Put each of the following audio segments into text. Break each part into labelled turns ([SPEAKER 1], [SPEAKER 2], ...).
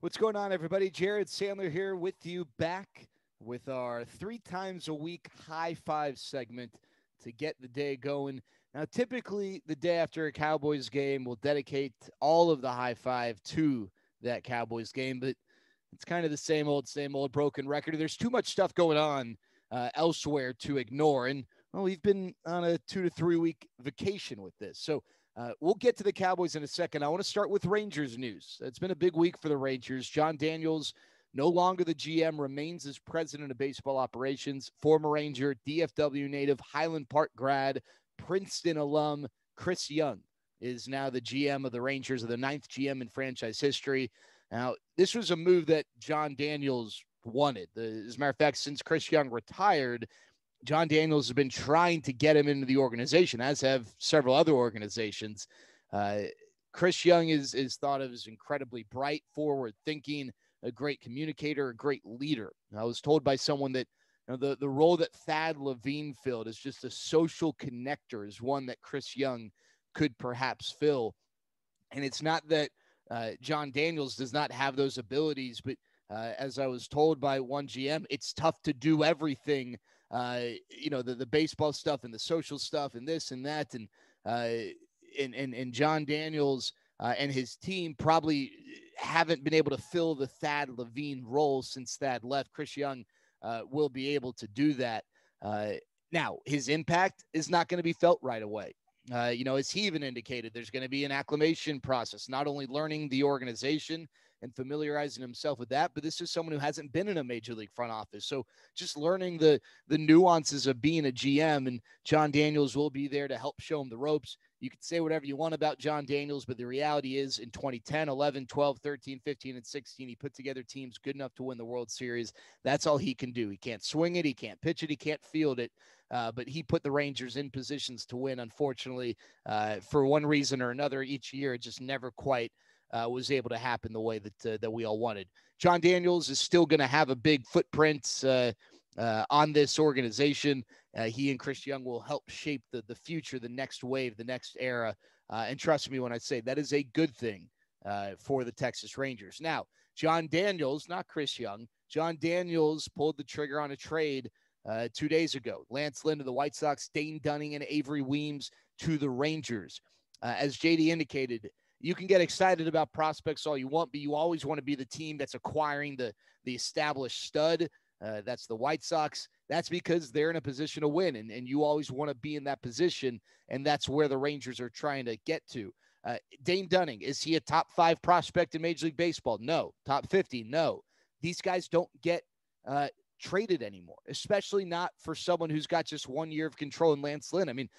[SPEAKER 1] What's going on, everybody? Jared Sandler here with you, back with our 3 times a week Hi-5 segment to get the day going. Now, typically, the day after a Cowboys game, we'll dedicate all of the Hi-5 to that Cowboys game, but it's kind of the same old broken record. There's too much stuff going on elsewhere to ignore, and well, we've been on a 2 to 3 week vacation with this. So we'll get to the Cowboys in a second. I want to start with Rangers news. It's been a big week for the Rangers. John Daniels, no longer the GM, remains as president of baseball operations. Former Ranger, DFW native, Highland Park grad, Princeton alum, Chris Young is now the GM of the Rangers, of the ninth GM in franchise history. Now, this was a move that John Daniels wanted. As a matter of fact, since Chris Young retired, John Daniels has been trying to get him into the organization, as have several other organizations. Uh, Chris Young is thought of as incredibly bright, forward-thinking, a great communicator, a great leader. I was told by someone that the role that Thad Levine filled as just a social connector is one that Chris Young could perhaps fill. And it's not that John Daniels does not have those abilities, but as I was told by one GM, it's tough to do everything. The baseball stuff and the social stuff and this and that, and John Daniels and his team probably haven't been able to fill the Thad Levine role since Thad left. Chris Young will be able to do that. Uh, Now, his impact is not going to be felt right away. As he even indicated, there's going to be an acclimation process, not only learning the organization and familiarizing himself with that, but this is someone who hasn't been in a major league front office. So just learning the nuances of being a GM, and John Daniels will be there to help show him the ropes. You can say whatever you want about John Daniels, but the reality is in 2010, 11, 12, 13, 15, and 16, he put together teams good enough to win the World Series. That's all he can do. He can't swing it. He can't pitch it. He can't field it. But he put the Rangers in positions to win. Unfortunately, for one reason or another, each year it just never quite was able to happen the way that we all wanted. John Daniels is still going to have a big footprint on this organization. He and Chris Young will help shape the future, the next wave, the next era. And trust me when I say that is a good thing for the Texas Rangers. Now, John Daniels, not Chris Young, John Daniels pulled the trigger on a trade 2 days ago. Lance Lynn to the White Sox, Dane Dunning and Avery Weems to the Rangers. As JD indicated, you can get excited about prospects all you want, but you always want to be the team that's acquiring the established stud. That's the White Sox. That's because they're in a position to win, and you always want to be in that position, and that's where the Rangers are trying to get to. Dane Dunning, is he a top 5 prospect in Major League Baseball? No. Top 50? No. These guys don't get traded anymore, especially not for someone who's got just 1 year of control in Lance Lynn. I mean,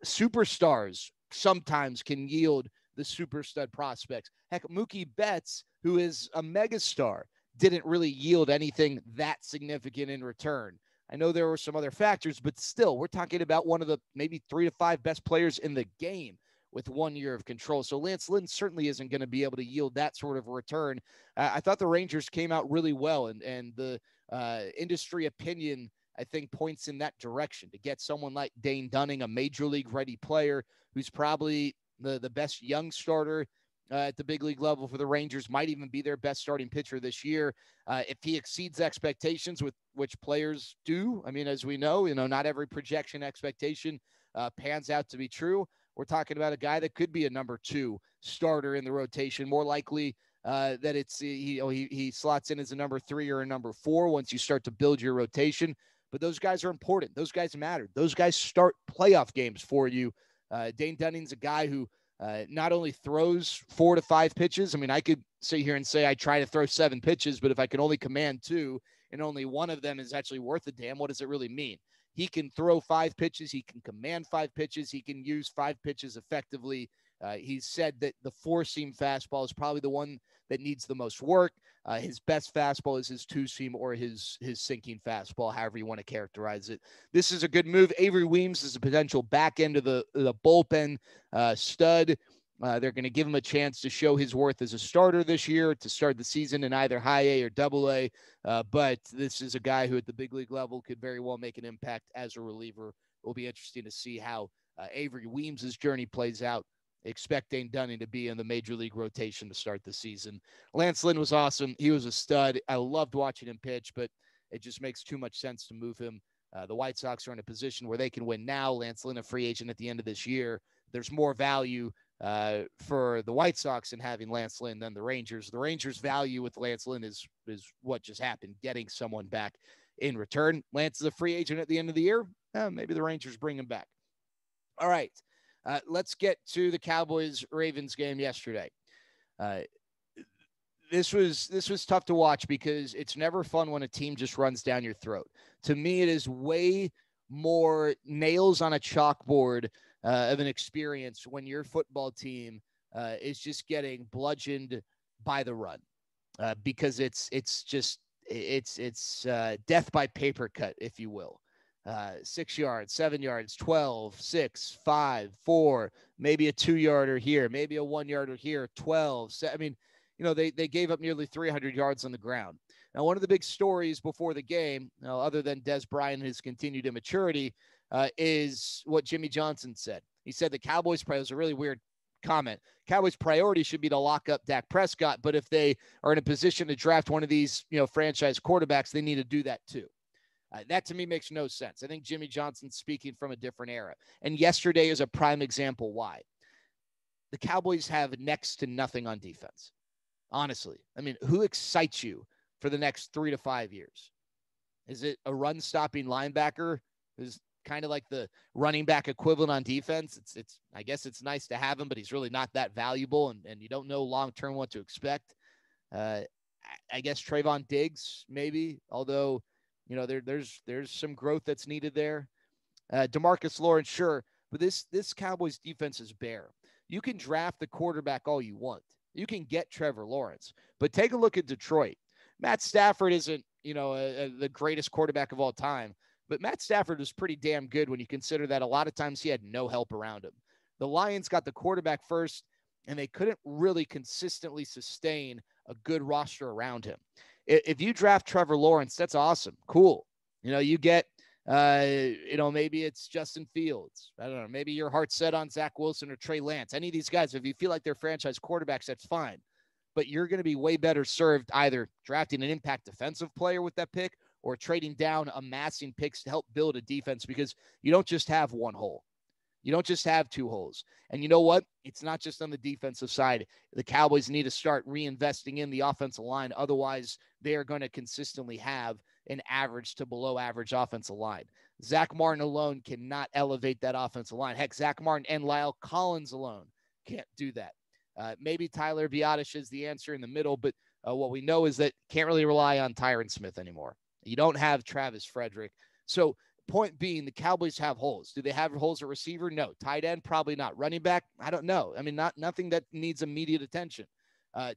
[SPEAKER 1] superstars sometimes can yield the super stud prospects. Heck, Mookie Betts, who is a megastar, didn't really yield anything that significant in return. I know there were some other factors, but still, we're talking about one of the maybe 3 to 5 best players in the game with 1 year of control. So Lance Lynn certainly isn't going to be able to yield that sort of return. I thought the Rangers came out really well, and the industry opinion, I think, points in that direction to get someone like Dane Dunning, a major league ready player who's probably the best young starter at the big league level for the Rangers, might even be their best starting pitcher this year. If he exceeds expectations, with which players do, I mean, as we know, not every projection expectation pans out to be true. We're talking about a guy that could be a number 2 starter in the rotation, more likely that it's he slots in as a number 3 or a number 4 once you start to build your rotation. But those guys are important. Those guys matter. Those guys start playoff games for you. Dane Dunning's a guy who not only throws 4 to 5 pitches. I mean, I could sit here and say I try to throw 7 pitches, but if I can only command 2 and only one of them is actually worth a damn, what does it really mean? He can throw 5 pitches. He can command 5 pitches. He can use 5 pitches effectively. He's said that the 4-seam fastball is probably the one that needs the most work. His best fastball is his 2-seam or his sinking fastball, however you want to characterize it. This is a good move. Avery Weems is a potential back end of the bullpen stud. They're going to give him a chance to show his worth as a starter this year, to start the season in either high A or double A. But this is a guy who at the big league level could very well make an impact as a reliever. It will be interesting to see how Avery Weems' journey plays out expect Dane Dunning to be in the major league rotation to start the season. Lance Lynn was awesome. He was a stud. I loved watching him pitch, but it just makes too much sense to move him. The White Sox are in a position where they can win now. Lance Lynn, a free agent at the end of this year. There's more value for the White Sox in having Lance Lynn than the Rangers. The Rangers' value with Lance Lynn is what just happened, getting someone back in return. Lance is a free agent at the end of the year. Maybe the Rangers bring him back. All right. Let's get to the Cowboys-Ravens game yesterday. This was tough to watch because it's never fun when a team just runs down your throat. To me, it is way more nails on a chalkboard of an experience when your football team is just getting bludgeoned by the run, because it's death by paper cut, if you will. 6 yards, 7 yards, 12, 6, 5, 4, maybe a 2-yarder here, maybe a 1-yarder here, 12. I mean, they gave up nearly 300 yards on the ground. Now, one of the big stories before the game, other than Des Bryant and his continued immaturity, is what Jimmy Johnson said. He said the Cowboys' priority was a really weird comment. Cowboys' priority should be to lock up Dak Prescott, but if they are in a position to draft one of these, franchise quarterbacks, they need to do that too. That to me makes no sense. I think Jimmy Johnson's speaking from a different era. And yesterday is a prime example why. The Cowboys have next to nothing on defense. Honestly. I mean, who excites you for the next 3 to 5 years? Is it a run-stopping linebacker who's kind of like the running back equivalent on defense? It's I guess it's nice to have him, but he's really not that valuable, and you don't know long-term what to expect. I guess Trayvon Diggs, maybe, although there's some growth that's needed there. DeMarcus Lawrence, sure, but this Cowboys defense is bare. You can draft the quarterback all you want. You can get Trevor Lawrence, but take a look at Detroit. Matt Stafford isn't, the greatest quarterback of all time, but Matt Stafford was pretty damn good when you consider that a lot of times he had no help around him. The Lions got the quarterback first, and they couldn't really consistently sustain a good roster around him. If you draft Trevor Lawrence, that's awesome. Cool. You get, maybe it's Justin Fields. I don't know. Maybe your heart's set on Zach Wilson or Trey Lance. Any of these guys, if you feel like they're franchise quarterbacks, that's fine. But you're going to be way better served either drafting an impact defensive player with that pick or trading down, amassing picks to help build a defense, because you don't just have one hole. You don't just have two holes. And you know what? It's not just on the defensive side. The Cowboys need to start reinvesting in the offensive line. Otherwise, they are going to consistently have an average to below average offensive line. Zach Martin alone cannot elevate that offensive line. Heck, Zach Martin and Lyle Collins alone can't do that. Maybe Tyler Biadasz is the answer in the middle, but what we know is that can't really rely on Tyron Smith anymore. You don't have Travis Frederick. So point being, the Cowboys have holes. Do they have holes at receiver? No. Tight end? Probably not. Running back? I don't know. I mean, nothing that needs immediate attention.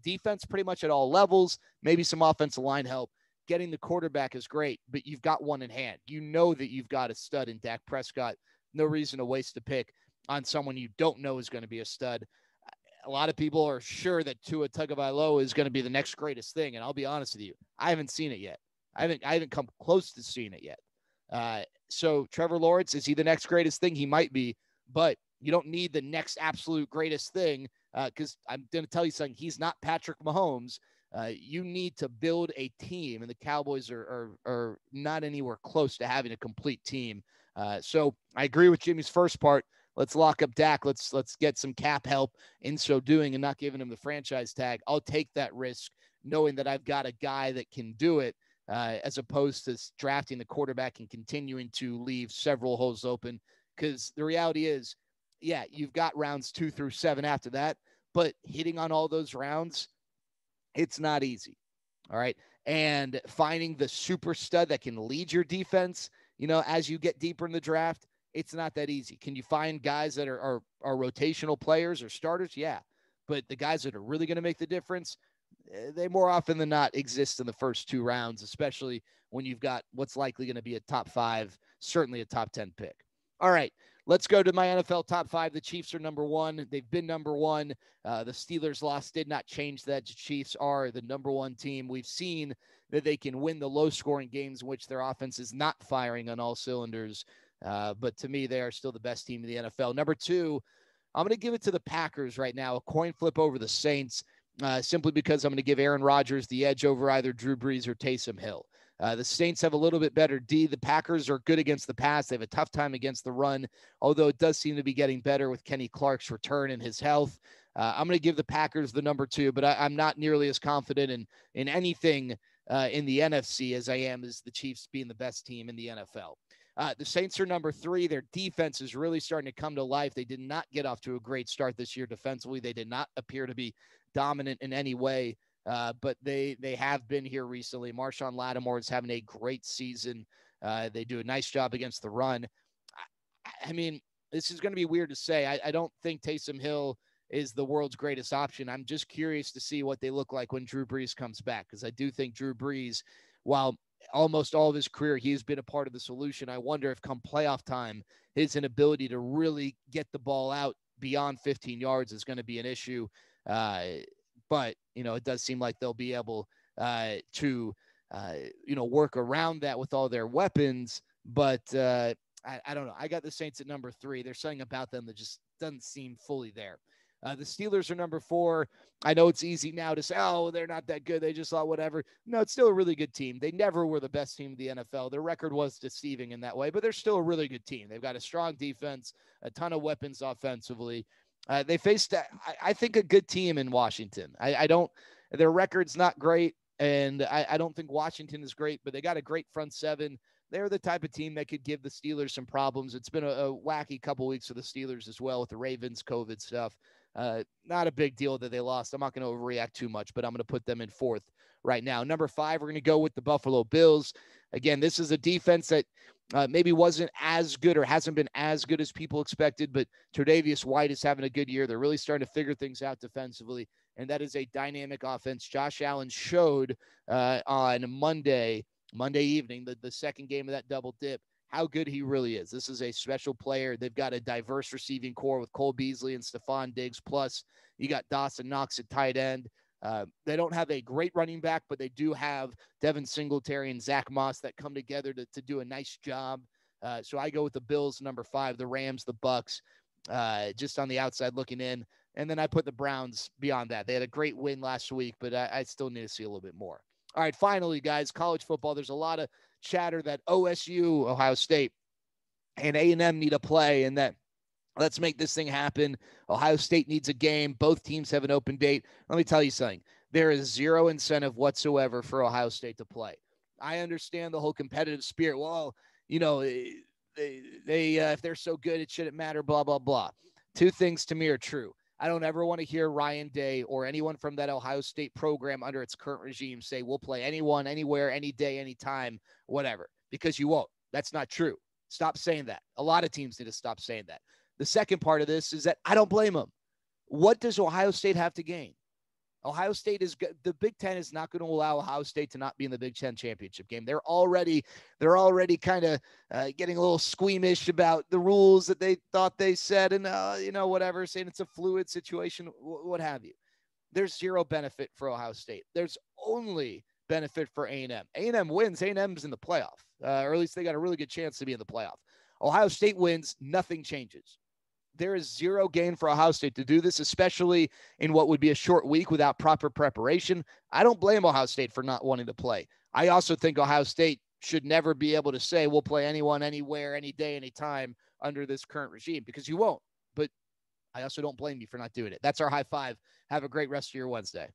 [SPEAKER 1] Defense pretty much at all levels, maybe some offensive line help. Getting the quarterback is great, but you've got one in hand. You know that you've got a stud in Dak Prescott. No reason to waste a pick on someone you don't know is going to be a stud. A lot of people are sure that Tua Tagovailoa is going to be the next greatest thing, and I'll be honest with you, I haven't seen it yet. I haven't come close to seeing it yet. So Trevor Lawrence, is he the next greatest thing? He might be, but you don't need the next absolute greatest thing, because I'm going to tell you something. He's not Patrick Mahomes. You need to build a team, and the Cowboys are not anywhere close to having a complete team. So I agree with Jimmy's first part. Let's lock up Dak. Let's get some cap help in so doing and not giving him the franchise tag. I'll take that risk knowing that I've got a guy that can do it, as opposed to drafting the quarterback and continuing to leave several holes open. Because the reality is, yeah, you've got rounds 2 through 7 after that, but hitting on all those rounds, it's not easy. All right. And finding the super stud that can lead your defense, as you get deeper in the draft, it's not that easy. Can you find guys that are rotational players or starters? Yeah. But the guys that are really going to make the difference, they more often than not exist in the first 2 rounds, especially when you've got what's likely going to be a top 5, certainly a top 10 pick. All right, let's go to my NFL top 5. The Chiefs are number 1. They've been number 1. The Steelers' loss did not change that. The Chiefs are the number 1 team. We've seen that they can win the low-scoring games in which their offense is not firing on all cylinders. But to me, they are still the best team in the NFL. Number 2, I'm going to give it to the Packers right now, a coin flip over the Saints, simply because I'm going to give Aaron Rodgers the edge over either Drew Brees or Taysom Hill. The Saints have a little bit better D. The Packers are good against the pass. They have a tough time against the run, although it does seem to be getting better with Kenny Clark's return and his health. I'm going to give the Packers the number 2, but I'm not nearly as confident in anything in the NFC as I am as the Chiefs being the best team in the NFL. The Saints are number 3. Their defense is really starting to come to life. They did not get off to a great start this year defensively. They did not appear to be dominant in any way, but they have been here recently. Marshawn Lattimore is having a great season. They do a nice job against the run. I mean, this is going to be weird to say. I don't think Taysom Hill is the world's greatest option. I'm just curious to see what they look like when Drew Brees comes back, because I do think Drew Brees, while almost all of his career he's been a part of the solution, I wonder if come playoff time, his inability to really get the ball out beyond 15 yards is going to be an issue. But, it does seem like they'll be able to work around that with all their weapons. But I don't know. I got the Saints at number 3. There's something about them that just doesn't seem fully there. The Steelers are number 4. I know it's easy now to say, oh, they're not that good. They just thought whatever. No, it's still a really good team. They never were the best team in the NFL. Their record was deceiving in that way, but they're still a really good team. They've got a strong defense, a ton of weapons offensively. They faced, I think, a good team in Washington. Their record's not great, and I don't think Washington is great, but they got a great front seven. They're the type of team that could give the Steelers some problems. It's been a wacky couple weeks for the Steelers as well with the Ravens COVID stuff. Not a big deal that they lost. I'm not going to overreact too much, but I'm going to put them in 4th right now. Number 5, we're going to go with the Buffalo Bills. Again, this is a defense that maybe wasn't as good or hasn't been as good as people expected, but Tre'Davious White is having a good year. They're really starting to figure things out defensively, and that is a dynamic offense. Josh Allen showed on Monday evening, the second game of that double dip, how good he really is. This is a special player. They've got a diverse receiving core with Cole Beasley and Stephon Diggs. Plus, you got Dawson Knox at tight end. They don't have a great running back, but they do have Devin Singletary and Zach Moss that come together to do a nice job. So I go with the Bills, number 5, the Rams, the Bucks, just on the outside looking in. And then I put the Browns beyond that. They had a great win last week, but I still need to see a little bit more. All right, finally, guys, college football. There's a lot of chatter that OSU, Ohio State, and A&M need a play, and that let's make this thing happen. Ohio State needs a game. Both teams have an open date. Let me tell you something. There is zero incentive whatsoever for Ohio State to play. I understand the whole competitive spirit. Well, they if they're so good, it shouldn't matter, blah, blah, blah. 2 things to me are true. I don't ever want to hear Ryan Day or anyone from that Ohio State program under its current regime say we'll play anyone, anywhere, any day, anytime, whatever, because you won't. That's not true. Stop saying that. A lot of teams need to stop saying that. The second part of this is that I don't blame them. What does Ohio State have to gain? Ohio State the Big Ten is not going to allow Ohio State to not be in the Big Ten championship game. They're already kind of getting a little squeamish about the rules that they thought they said, and whatever, saying it's a fluid situation, what have you. There's zero benefit for Ohio State. There's only benefit for A&M. A&M wins. A&M's in the playoff, or at least they got a really good chance to be in the playoff. Ohio State wins. Nothing changes. There is zero gain for Ohio State to do this, especially in what would be a short week without proper preparation. I don't blame Ohio State for not wanting to play. I also think Ohio State should never be able to say we'll play anyone, anywhere, any day, any time under this current regime, because you won't. But I also don't blame you for not doing it. That's our high five. Have a great rest of your Wednesday.